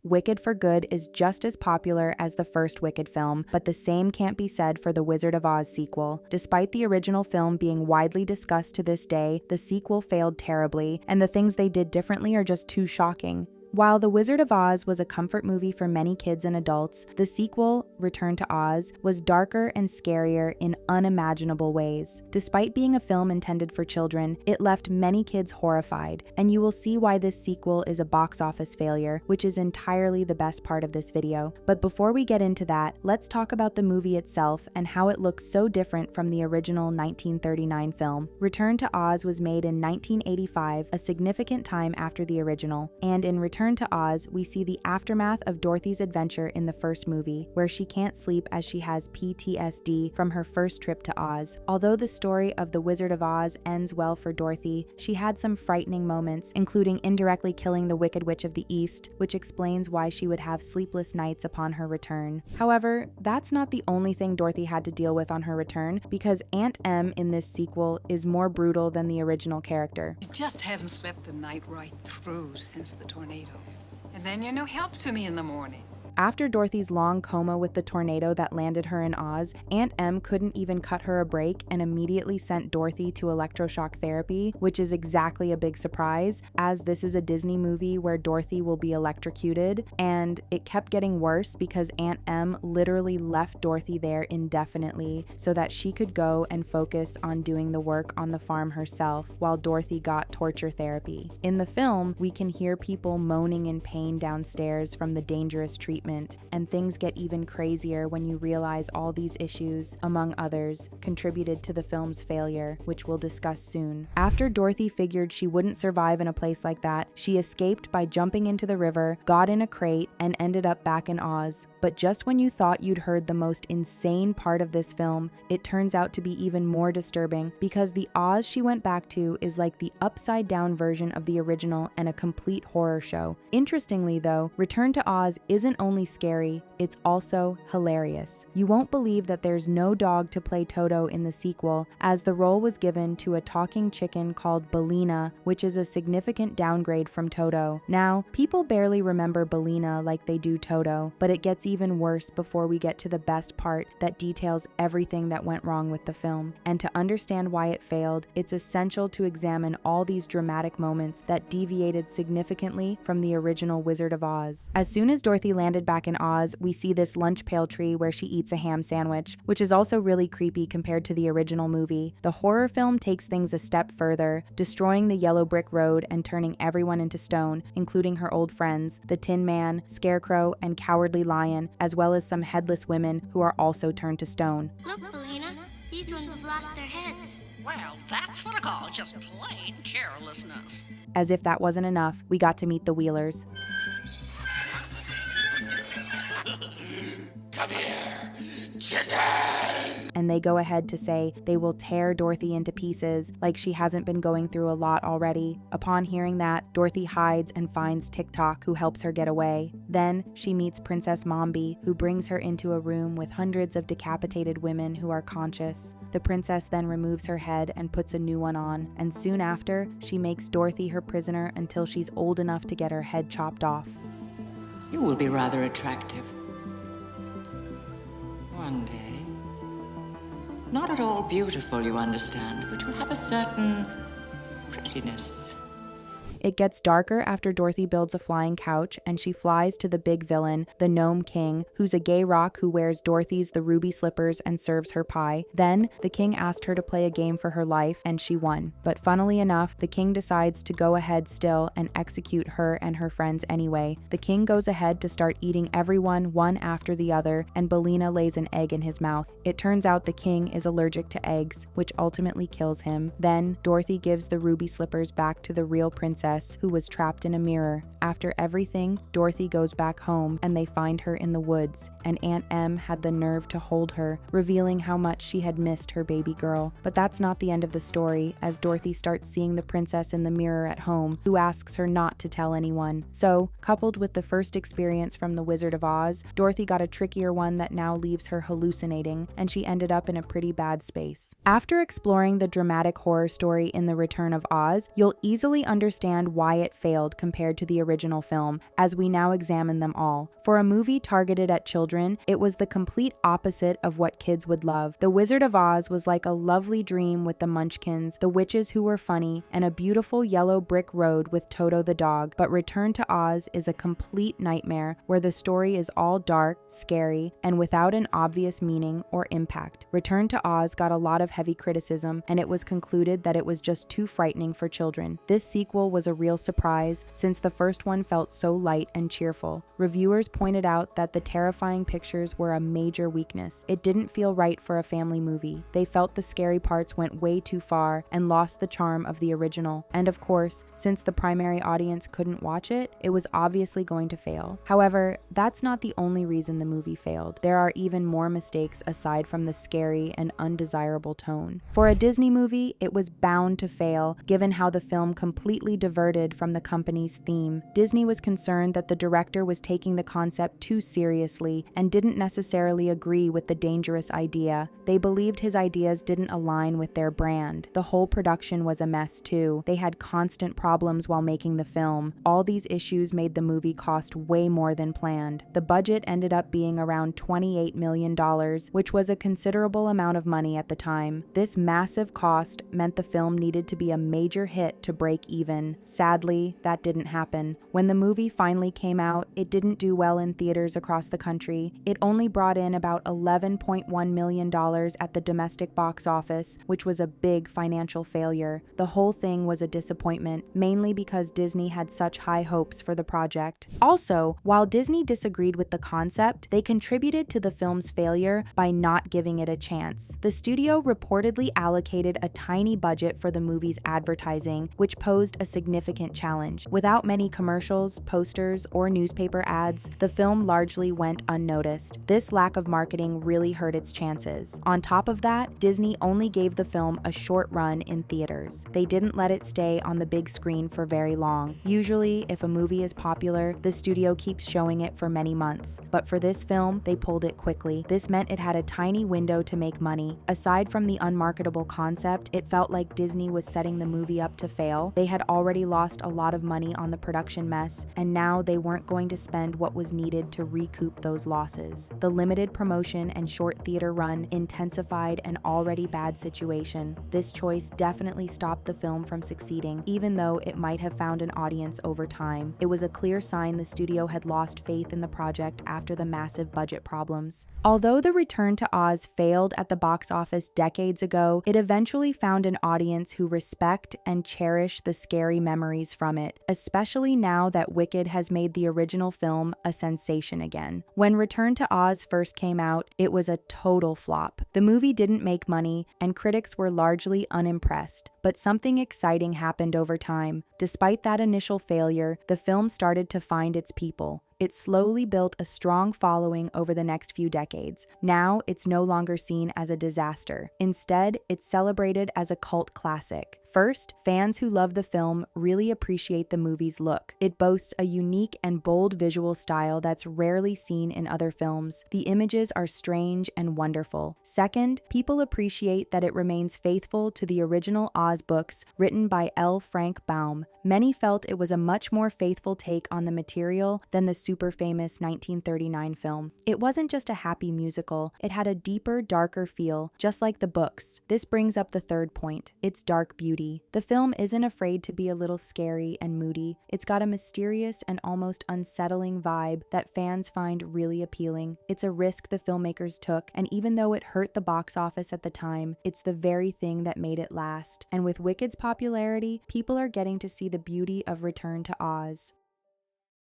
Wicked for Good is just as popular as the first Wicked film, but the same can't be said for the Wizard of Oz sequel. Despite the original film being widely discussed to this day, the sequel failed terribly, and the things they did differently are just too shocking. While The Wizard of Oz was a comfort movie for many kids and adults, the sequel, Return to Oz, was darker and scarier in unimaginable ways. Despite being a film intended for children, it left many kids horrified, and you will see why this sequel is a box office failure, which is entirely the best part of this video. But before we get into that, let's talk about the movie itself and how it looks so different from the original 1939 film. Return to Oz was made in 1985, a significant time after the original, and in Return to Oz, we see the aftermath of Dorothy's adventure in the first movie, where she can't sleep as she has PTSD from her first trip to Oz. Although the story of The Wizard of Oz ends well for Dorothy, she had some frightening moments, including indirectly killing the Wicked Witch of the East, which explains why she would have sleepless nights upon her return. However, that's not the only thing Dorothy had to deal with on her return, because Aunt Em in this sequel is more brutal than the original character. You just haven't slept the night right through since the tornado. And then you're no help to me in the morning. After Dorothy's long coma with the tornado that landed her in Oz, Aunt Em couldn't even cut her a break and immediately sent Dorothy to electroshock therapy, which is exactly a big surprise, as this is a Disney movie where Dorothy will be electrocuted, and it kept getting worse because Aunt Em literally left Dorothy there indefinitely so that she could go and focus on doing the work on the farm herself while Dorothy got torture therapy. In the film, we can hear people moaning in pain downstairs from the dangerous treatment, and things get even crazier when you realize all these issues, among others, contributed to the film's failure, which we'll discuss soon. After Dorothy figured she wouldn't survive in a place like that, she escaped by jumping into the river, got in a crate, and ended up back in Oz. But just when you thought you'd heard the most insane part of this film, it turns out to be even more disturbing, because the Oz she went back to is like the upside-down version of the original and a complete horror show. Interestingly though, Return to Oz isn't only scary, it's also hilarious. You won't believe that there's no dog to play Toto in the sequel, as the role was given to a talking chicken called Bellina, which is a significant downgrade from Toto. Now, people barely remember Bellina like they do Toto, but it gets even worse before we get to the best part that details everything that went wrong with the film. And to understand why it failed, it's essential to examine all these dramatic moments that deviated significantly from the original Wizard of Oz. As soon as Dorothy landed back in Oz, we see this lunch pail tree where she eats a ham sandwich, which is also really creepy compared to the original movie. The horror film takes things a step further, destroying the yellow brick road and turning everyone into stone, including her old friends, the Tin Man, Scarecrow, and Cowardly Lion, as well as some headless women who are also turned to stone. Look, Bellina, these ones have lost their heads. Well, that's what I call just plain carelessness. As if that wasn't enough, we got to meet the Wheelers. Come here, chicken! And they go ahead to say they will tear Dorothy into pieces, like she hasn't been going through a lot already. Upon hearing that, Dorothy hides and finds TikTok, who helps her get away. Then she meets Princess Mombi, who brings her into a room with hundreds of decapitated women who are conscious. The princess then removes her head and puts a new one on, and soon after, she makes Dorothy her prisoner until she's old enough to get her head chopped off. You will be rather attractive. One day. Not at all beautiful, you understand, but you'll have a certain prettiness. It gets darker after Dorothy builds a flying couch and she flies to the big villain, the Gnome King, who's a gay rock who wears Dorothy's the ruby slippers and serves her pie. Then, the king asked her to play a game for her life and she won. But funnily enough, the king decides to go ahead still and execute her and her friends anyway. The king goes ahead to start eating everyone one after the other, and Bellina lays an egg in his mouth. It turns out the king is allergic to eggs, which ultimately kills him. Then, Dorothy gives the ruby slippers back to the real princess, who was trapped in a mirror. After everything, Dorothy goes back home and they find her in the woods, and Aunt Em had the nerve to hold her, revealing how much she had missed her baby girl. But that's not the end of the story, as Dorothy starts seeing the princess in the mirror at home, who asks her not to tell anyone. So, coupled with the first experience from the Wizard of Oz, Dorothy got a trickier one that now leaves her hallucinating, and she ended up in a pretty bad space. After exploring the dramatic horror story in The Return of Oz, you'll easily understand understand why it failed compared to the original film, as we now examine them all. For a movie targeted at children, it was the complete opposite of what kids would love. The Wizard of Oz was like a lovely dream with the Munchkins, the witches who were funny, and a beautiful yellow brick road with Toto the dog. But Return to Oz is a complete nightmare where the story is all dark, scary, and without an obvious meaning or impact. Return to Oz got a lot of heavy criticism, and it was concluded that it was just too frightening for children. This sequel was a real surprise, since the first one felt so light and cheerful. Reviewers pointed out that the terrifying pictures were a major weakness. It didn't feel right for a family movie. They felt the scary parts went way too far and lost the charm of the original. And of course, since the primary audience couldn't watch it, it was obviously going to fail. However, that's not the only reason the movie failed. There are even more mistakes aside from the scary and undesirable tone. For a Disney movie, it was bound to fail, given how the film completely diverted from the company's theme. Disney was concerned that the director was taking the concept too seriously and didn't necessarily agree with the dangerous idea. They believed his ideas didn't align with their brand. The whole production was a mess too. They had constant problems while making the film. All these issues made the movie cost way more than planned. The budget ended up being around $28 million, which was a considerable amount of money at the time. This massive cost meant the film needed to be a major hit to break even. Sadly, that didn't happen. When the movie finally came out, it didn't do well in theaters across the country. It only brought in about $11.1 million at the domestic box office, which was a big financial failure. The whole thing was a disappointment, mainly because Disney had such high hopes for the project. Also, while Disney disagreed with the concept, they contributed to the film's failure by not giving it a chance. The studio reportedly allocated a tiny budget for the movie's advertising, which posed a significant challenge. Without many commercials, posters, or newspaper ads, the film largely went unnoticed. This lack of marketing really hurt its chances. On top of that, Disney only gave the film a short run in theaters. They didn't let it stay on the big screen for very long. Usually, if a movie is popular, the studio keeps showing it for many months. But for this film, they pulled it quickly. This meant it had a tiny window to make money. Aside from the unmarketable concept, it felt like Disney was setting the movie up to fail. They had already lost a lot of money on the production mess, and now they weren't going to spend what was needed to recoup those losses. The limited promotion and short theater run intensified an already bad situation. This choice definitely stopped the film from succeeding, even though it might have found an audience over time. It was a clear sign the studio had lost faith in the project after the massive budget problems. Although The Return to Oz failed at the box office decades ago, it eventually found an audience who respect and cherish the scary memories from it, especially now that Wicked has made the original film a sensation again. When Return to Oz first came out, it was a total flop. The movie didn't make money, and critics were largely unimpressed. But something exciting happened over time. Despite that initial failure, the film started to find its people. It slowly built a strong following over the next few decades. Now, it's no longer seen as a disaster. Instead, it's celebrated as a cult classic. First, fans who love the film really appreciate the movie's look. It boasts a unique and bold visual style that's rarely seen in other films. The images are strange and wonderful. Second, people appreciate that it remains faithful to the original Oz books written by L. Frank Baum. Many felt it was a much more faithful take on the material than the super famous 1939 film. It wasn't just a happy musical, it had a deeper, darker feel, just like the books. This brings up the third point, its dark beauty. The film isn't afraid to be a little scary and moody. It's got a mysterious and almost unsettling vibe that fans find really appealing. It's a risk the filmmakers took, and even though it hurt the box office at the time, it's the very thing that made it last. And with Wicked's popularity, people are getting to see the beauty of Return to Oz.